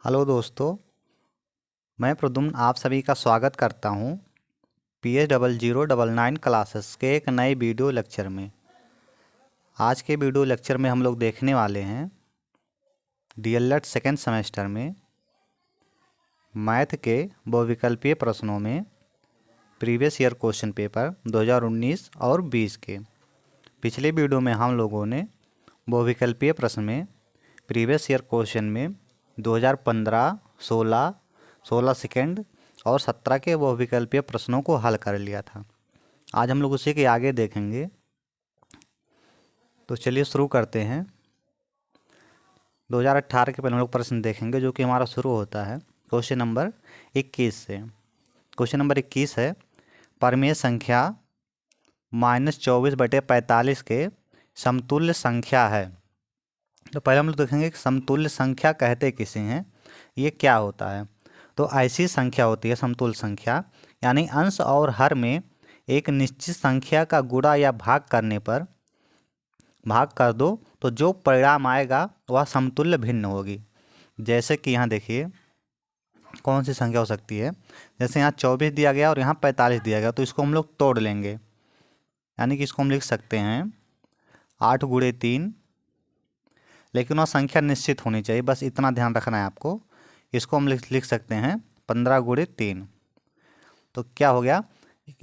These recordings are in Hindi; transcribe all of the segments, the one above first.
हेलो दोस्तों, मैं प्रद्युम्न आप सभी का स्वागत करता हूं PH0099 क्लासेस के एक नए वीडियो लेक्चर में। आज के वीडियो लेक्चर में हम लोग देखने वाले हैं DLED सेकेंड सेमेस्टर में मैथ के बहुविकल्पीय प्रश्नों में प्रीवियस ईयर क्वेश्चन पेपर 2019 और 20 के। पिछले वीडियो में हम लोगों ने बहुविकल्पीय प्रश्न में प्रीवियस ईयर क्वेश्चन में 2015, 16, 16 सेकेंड और 17 के बहुविकल्पीय प्रश्नों को हल कर लिया था। आज हम लोग उसी के आगे देखेंगे। तो चलिए शुरू करते हैं। 2018 के पहले हम लोग प्रश्न देखेंगे जो कि हमारा शुरू होता है क्वेश्चन नंबर 21 से। क्वेश्चन नंबर 21 है, परमेय संख्या -24/45 के समतुल्य संख्या है। तो पहले हम लोग देखेंगे कि समतुल्य संख्या कहते किसे हैं, ये क्या होता है। तो ऐसी संख्या होती है समतुल्य संख्या, यानी अंश और हर में एक निश्चित संख्या का गुणा या भाग करने पर भाग कर दो तो जो परिणाम आएगा वह समतुल्य भिन्न होगी। जैसे कि यहाँ देखिए कौन सी संख्या हो सकती है। जैसे यहाँ 24 दिया गया और यहाँ 45 दिया गया, तो इसको हम लोग तोड़ लेंगे, यानी कि इसको हम लिख सकते हैं 8 गुणे 3, लेकिन वह संख्या निश्चित होनी चाहिए, बस इतना ध्यान रखना है आपको। इसको हम लिख सकते हैं 15 गुणे 3। तो क्या हो गया,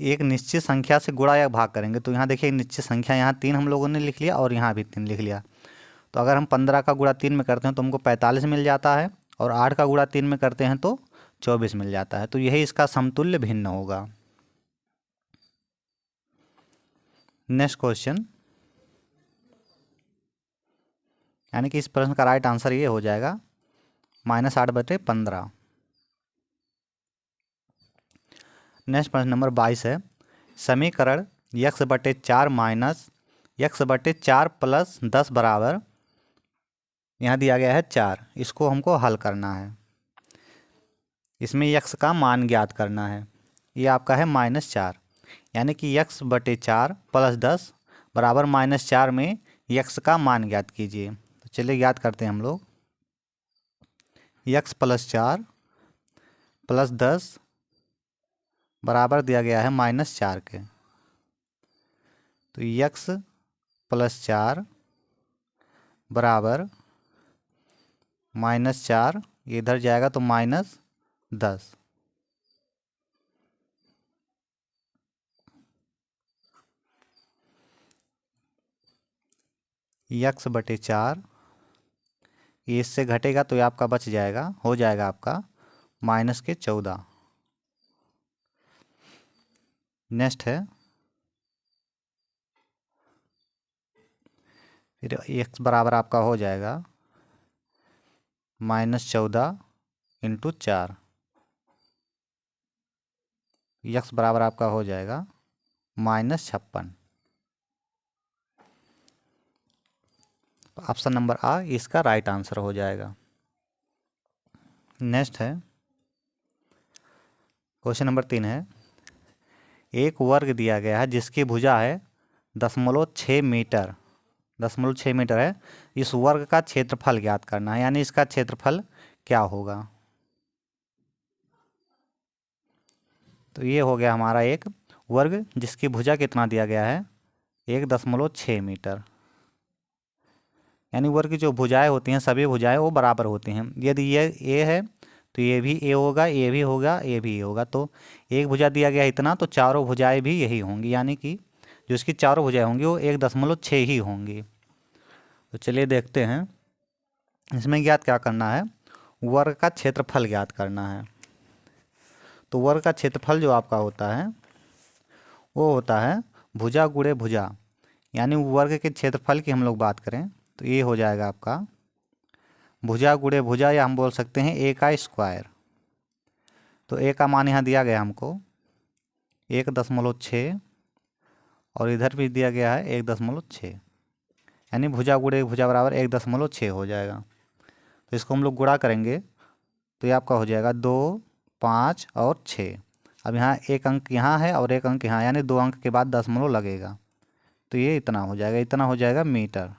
एक निश्चित संख्या से गुणा या भाग करेंगे। तो यहाँ देखिए निश्चित संख्या यहाँ 3 हम लोगों ने लिख लिया और यहाँ भी 3 लिख लिया। तो अगर हम 15 का गुणा 3 में करते हैं तो हमको 45 मिल जाता है, और 8 का गुणा 3 में करते हैं तो 24 मिल जाता है। तो यही इसका समतुल्य भिन्न होगा। नेक्स्ट क्वेश्चन, यानी कि इस प्रश्न का राइट आंसर ये हो जाएगा -8/15। नेक्स्ट प्रश्न नंबर 22 है, समीकरण x/4 माइनस x/4 प्लस 10 बराबर, यहाँ दिया गया है 4। इसको हमको हल करना है। इसमें x का मान ज्ञात करना है। ये आपका है -4, यानी कि x/4 प्लस 10 बराबर -4 में x का मान ज्ञात कीजिए। तो चलिए ज्ञात करते हैं हम लोग। x+4 प्लस 10 बराबर दिया गया है -4 के। तो x+4 बराबर -4, इधर जाएगा तो -10। x/4 ये इससे घटेगा तो ये आपका बच जाएगा, हो जाएगा आपका -14। नेक्स्ट है, फिर x बराबर आपका हो जाएगा -14 × 4। x बराबर आपका हो जाएगा -56। ऑप्शन नंबर आ इसका राइट आंसर हो जाएगा। नेक्स्ट है, क्वेश्चन नंबर 3 है, एक वर्ग दिया गया है जिसकी भुजा है 0.6 मीटर, 0.6 मीटर है। इस वर्ग का क्षेत्रफल ज्ञात करना है, यानी इसका क्षेत्रफल क्या होगा। तो ये हो गया हमारा एक वर्ग जिसकी भुजा कितना दिया गया है 1.6 मीटर, यानी वर्ग की जो भुजाएं होती हैं सभी भुजाएं वो बराबर होती हैं। यदि ये ए है तो ये भी ए होगा, ये भी होगा, ये भी ए होगा। तो एक भुजा दिया गया इतना, तो चारों भुजाएं भी यही होंगी, यानी कि जो इसकी चारों भुजाएं होंगी वो 1.6 ही होंगी। तो चलिए देखते हैं इसमें ज्ञात क्या करना है, वर्ग का क्षेत्रफल ज्ञात करना है। तो वर्ग का क्षेत्रफल जो आपका होता है वो होता है भुजा गुणे भुजा, यानी वर्ग के क्षेत्रफल की हम लोग बात करें तो ये हो जाएगा आपका भुजा गुणे भुजा, या हम बोल सकते हैं ए का स्क्वायर। तो ए का मान यहाँ दिया गया हमको 1.6, और इधर भी दिया गया है 1.6, यानी भुजा गुणे भुजा बराबर 1.6 हो जाएगा। तो इसको हम लोग गुणा करेंगे तो ये आपका हो जाएगा 2, 5 और 6। अब यहाँ एक अंक यहाँ है और एक अंक यहाँ, यानी 2 अंक के बाद दशमलव लगेगा। तो ये इतना हो जाएगा, इतना हो जाएगा मीटर,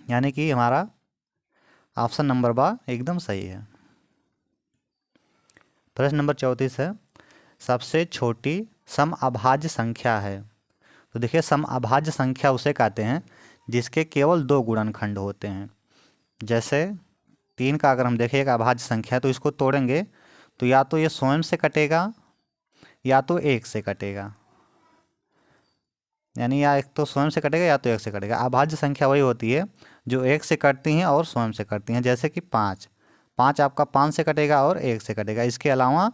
यानी कि हमारा ऑप्शन नंबर बा एकदम सही है। प्रश्न नंबर 34 है, सबसे छोटी समअभाज्य संख्या है। तो देखिए समअभाज्य संख्या उसे कहते हैं जिसके केवल दो गुणनखंड होते हैं। जैसे 3 का अगर हम देखें एक अभाज्य संख्या है तो इसको तोड़ेंगे तो या तो ये स्वयं से कटेगा या तो 1 से कटेगा, यानी या एक तो स्वयं से कटेगा या तो 1 से कटेगा। अभाज्य संख्या वही होती है जो 1 से कटती हैं और स्वयं से कटती हैं। जैसे कि 5 आपका 5 से कटेगा और 1 से कटेगा, इसके अलावा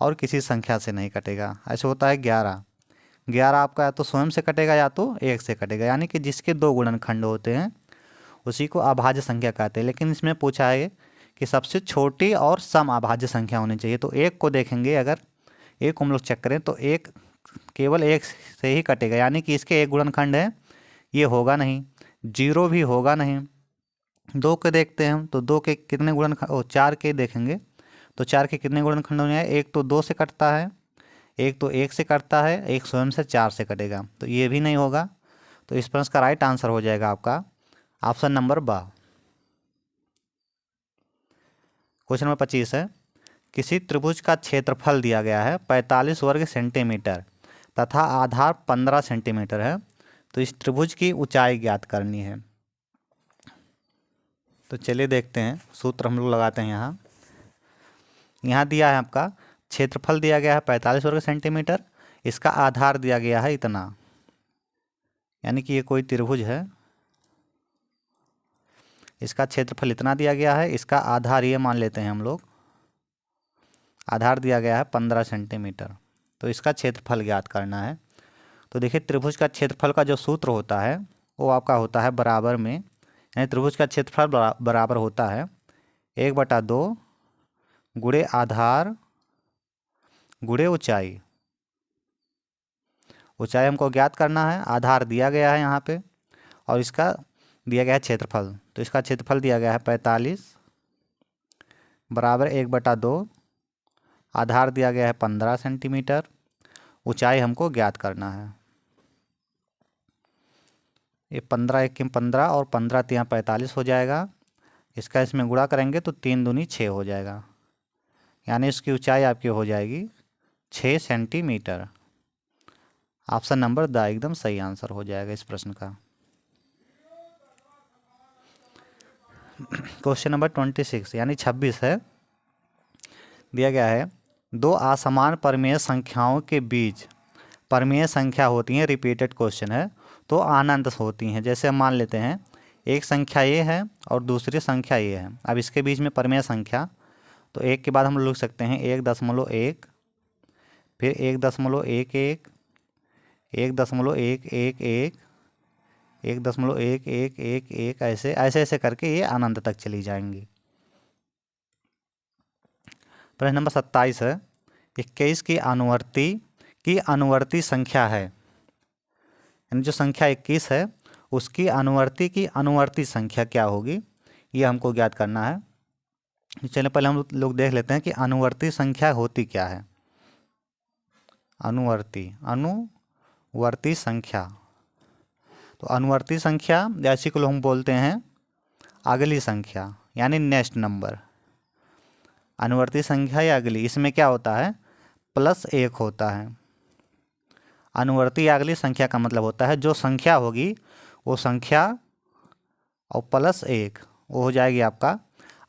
और किसी संख्या से नहीं कटेगा। ऐसे होता है 11 आपका या तो स्वयं से कटेगा या तो 1 से कटेगा, यानी कि जिसके दो गुणनखंड होते हैं उसी को अभाज्य संख्या कहते हैं। लेकिन इसमें पूछा है कि सबसे छोटी और सम अभाज्य संख्या होनी चाहिए। तो 1 को देखेंगे, अगर 1 को हम लोग चेक करें तो 1 केवल 1 से ही कटेगा, यानी कि इसके एक गुणनखंड है, ये होगा नहीं। 0 भी होगा नहीं। 2 के देखते हैं हम तो 2 के कितने गुणनखंड, 4 के देखेंगे तो 4 के कितने गुणनखंड होने हैं। 1 तो 2 से कटता है, 1 तो 1 से कटता है, 1 स्वयं से 4 से कटेगा, तो ये भी नहीं होगा। तो इस प्रश्न का राइट आंसर हो जाएगा आपका ऑप्शन नंबर बा। क्वेश्चन नंबर 25 है, किसी त्रिभुज का क्षेत्रफल दिया गया है 45 वर्ग सेंटीमीटर तथा आधार 15 सेंटीमीटर है, तो इस त्रिभुज की ऊंचाई ज्ञात करनी है। तो चलिए देखते हैं, सूत्र हम लोग लगाते हैं। यहाँ दिया है आपका क्षेत्रफल दिया गया है 45 वर्ग सेंटीमीटर, इसका आधार दिया गया है इतना, यानी कि ये कोई त्रिभुज है, इसका क्षेत्रफल इतना दिया गया है, इसका आधार ये मान लेते हैं हम लोग, आधार दिया गया है 15 सेंटीमीटर, तो इसका क्षेत्रफल ज्ञात करना है। तो देखिए त्रिभुज का क्षेत्रफल का जो सूत्र होता है वो आपका होता है बराबर में, यानी त्रिभुज का क्षेत्रफल बराबर होता है 1/2 गुणे आधार गुणे ऊंचाई। ऊंचाई हमको ज्ञात करना है, आधार दिया गया है यहाँ पे और इसका दिया गया है क्षेत्रफल, तो इसका क्षेत्रफल दिया गया है 45 बराबर 1/2, आधार दिया गया है 15 सेंटीमीटर, ऊंचाई हमको ज्ञात करना है। ये 15 1 15 और 15 3 45 हो जाएगा, इसका इसमें गुणा करेंगे तो 3 दूनी 6 हो जाएगा, यानी इसकी ऊंचाई आपकी हो जाएगी 6 सेंटीमीटर। ऑप्शन नंबर द एकदम सही आंसर हो जाएगा इस प्रश्न का। क्वेश्चन नंबर 26 यानी 26 है, दिया गया है 2 असमान परिमेय संख्याओं के बीच परिमेय संख्या होती हैं, रिपीटेड क्वेश्चन है, तो अनंत होती हैं। जैसे हम मान लेते हैं एक संख्या ये है और दूसरी संख्या ये है, अब इसके बीच में परिमेय संख्या, तो 1 के बाद हम लिख सकते हैं 1.1, फिर 1.11, 1.111, 1.1111, ऐसे ऐसे ऐसे करके ये अनंत तक चली जाएंगी। प्रश्न नंबर 27 है, 21 की अनुवर्ती संख्या है, यानी जो संख्या 21 है उसकी अनुवर्ती की अनुवर्ती संख्या क्या होगी, ये हमको ज्ञात करना है। चलिए पहले हम लोग देख लेते हैं कि अनुवर्ती संख्या होती क्या है। अनुवर्ती संख्या, तो अनुवर्ती संख्या जैसी को हम बोलते हैं अगली संख्या, यानी नेक्स्ट नंबर। अनुवर्ती संख्या या अगली, इसमें क्या होता है +1 होता है। अनुवर्ती या अगली संख्या का मतलब होता है जो संख्या होगी वो संख्या और +1 वो हो जाएगी आपका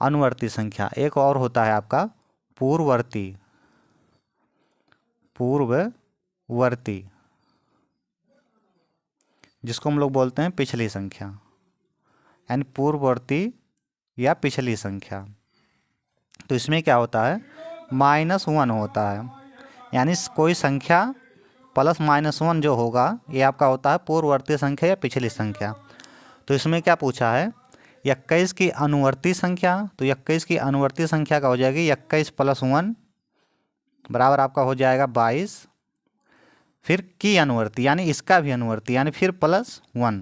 अनुवर्ती संख्या। एक और होता है आपका पूर्ववर्ती, जिसको हम लोग बोलते हैं पिछली संख्या, यानी पूर्ववर्ती या पिछली संख्या। तो इसमें क्या होता है -1 होता है, यानी कोई संख्या +-1 जो होगा ये आपका होता है पूर्ववर्ती संख्या या पिछली संख्या। तो इसमें क्या पूछा है 21 की अनुवर्ती संख्या, तो 21 की अनुवर्ती संख्या का हो जाएगी 21 + 1 बराबर आपका हो जाएगा 22, फिर की अनुवर्ती यानी इसका भी अनुवर्ती यानी फिर +1,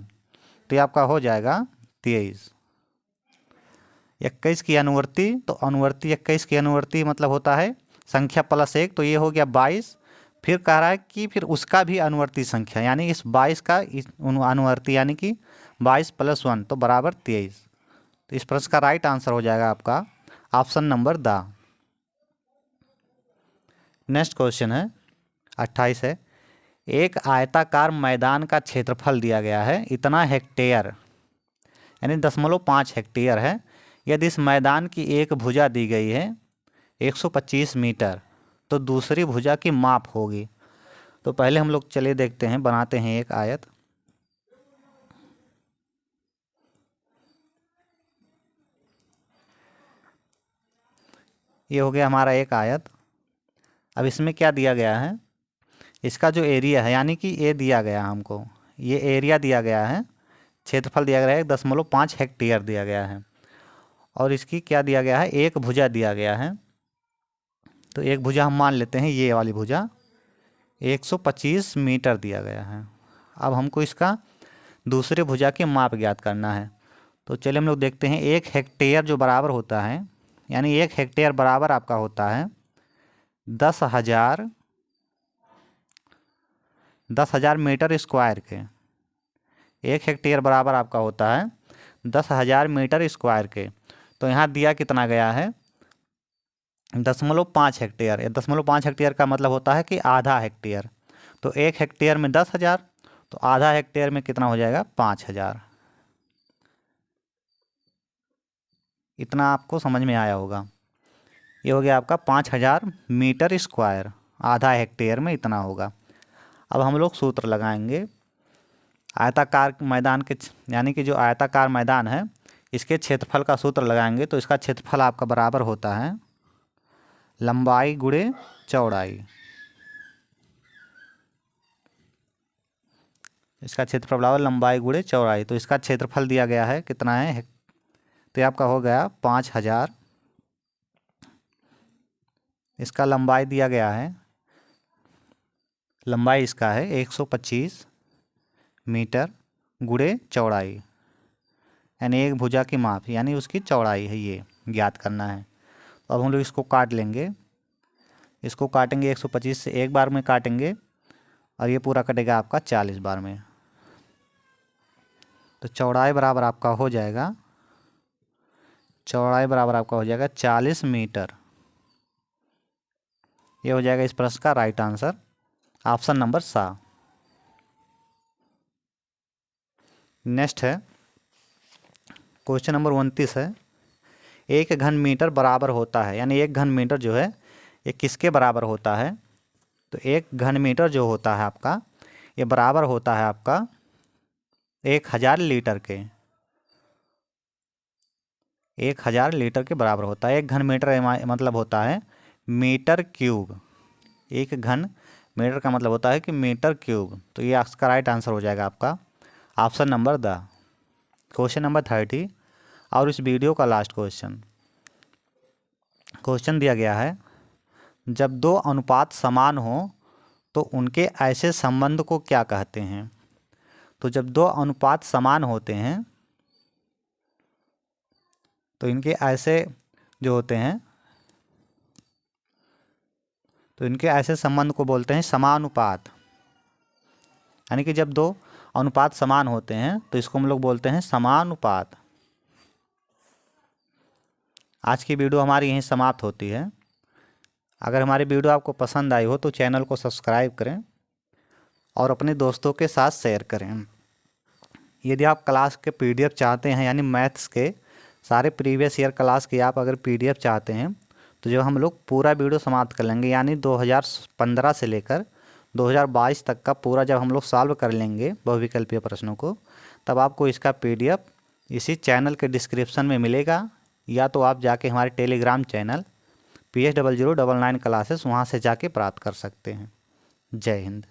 तो ये आपका हो जाएगा 23। 21 की अनुवर्ती, तो अनुवर्ती 21 की अनुवर्ती मतलब होता है संख्या +1, तो ये हो गया 22, फिर कह रहा है कि फिर उसका भी अनुवर्ती संख्या यानी इस 22 का अनुवर्ती यानी कि 22 + 1 तो बराबर 23, तो तो इस प्रश्न का राइट आंसर हो जाएगा आपका option number the. Next question है 28 है, एक आयताकार मैदान का क्षेत्रफल दिया गया है इतना हेक्टेयर यानी 0.5 हेक्टेयर है। यदि इस मैदान की एक भुजा दी गई है 125 मीटर तो दूसरी भुजा की माप होगी। तो पहले हम लोग चलिए देखते हैं, बनाते हैं एक आयत। ये हो गया हमारा एक आयत। अब इसमें क्या दिया गया है, इसका जो एरिया है यानी कि ये दिया गया हमको, ये एरिया दिया गया है, क्षेत्रफल दिया गया है 0.5 हेक्टेयर दिया गया है, और इसकी क्या दिया गया है, एक भुजा दिया गया है। तो एक भुजा हम मान लेते हैं, ये वाली भुजा 125 मीटर दिया गया है। अब हमको इसका दूसरे भुजा की माप ज्ञात करना है। तो चलिए हम लोग देखते हैं, एक हेक्टेयर जो बराबर होता है, यानी एक हेक्टेयर बराबर आपका होता है 10,000 मीटर स्क्वायर के। एक हेक्टेयर बराबर आपका होता है 10,000 मीटर स्क्वायर के। तो यहाँ दिया कितना गया है 0.5 हेक्टेयर। 0.5 हेक्टेयर का मतलब होता है कि आधा हेक्टेयर। तो एक हेक्टेयर में 10,000, तो आधा हेक्टेयर में कितना हो जाएगा 5,000। इतना आपको समझ में आया होगा। ये हो गया आपका 5,000 मीटर स्क्वायर, आधा हेक्टेयर में इतना होगा। अब हम लोग सूत्र लगाएंगे। आयताकार मैदान के यानी कि जो आयताकार मैदान है इसके क्षेत्रफल का सूत्र लगाएंगे। तो इसका क्षेत्रफल आपका बराबर होता है लंबाई गुणे चौड़ाई। इसका क्षेत्रफल बराबर लंबाई गुणे चौड़ाई। तो इसका क्षेत्रफल दिया गया है कितना है, तो ये आपका हो गया 5,000। इसका लंबाई दिया गया है, लंबाई इसका है 125 मीटर गुणे चौड़ाई, यानी एक भुजा की माप यानी उसकी चौड़ाई है, ये ज्ञात करना है। तो अब हम लोग इसको काट लेंगे। इसको काटेंगे 125 से एक बार में काटेंगे, और ये पूरा कटेगा आपका 40 बार में। तो चौड़ाई बराबर आपका हो जाएगा, चौड़ाई बराबर आपका हो जाएगा 40 मीटर। ये हो जाएगा इस प्रश्न का राइट आंसर, ऑप्शन नंबर सा। नेक्स्ट है क्वेश्चन नंबर 29 है, एक घन मीटर बराबर होता है, यानी एक घन मीटर जो है ये किसके बराबर होता है। तो एक घन मीटर जो होता है आपका, ये बराबर होता है आपका 1,000 लीटर के। 1,000 लीटर के बराबर होता है। एक घन मीटर मतलब होता है मीटर क्यूब। एक घन मीटर का मतलब होता है कि मीटर क्यूब। तो ये इसका राइट आंसर हो जाएगा आपका option number the. Question number 30 और इस वीडियो का लास्ट क्वेश्चन दिया गया है, जब दो अनुपात समान हो तो उनके ऐसे संबंध को क्या कहते हैं। तो जब दो अनुपात समान होते हैं तो इनके ऐसे जो होते हैं, तो इनके ऐसे संबंध को बोलते हैं समानुपात। यानी कि जब दो अनुपात समान होते हैं तो इसको हम लोग बोलते हैं समानुपात। आज की वीडियो हमारी यहीं समाप्त होती है। अगर हमारी वीडियो आपको पसंद आई हो तो चैनल को सब्सक्राइब करें और अपने दोस्तों के साथ शेयर करें। यदि आप क्लास के PDF चाहते हैं, यानी मैथ्स के सारे प्रीवियस ईयर क्लास के आप अगर PDF चाहते हैं, तो जब हम लोग पूरा वीडियो समाप्त कर लेंगे, यानी 2015 से लेकर 2022 तक का पूरा जब हम लोग सॉल्व कर लेंगे बहुविकल्पीय प्रश्नों को, तब आपको इसका PDF इसी चैनल के डिस्क्रिप्शन में मिलेगा, या तो आप जाके हमारे टेलीग्राम चैनल PH0099 क्लासेस वहाँ से जाके प्राप्त कर सकते हैं। जय हिंद।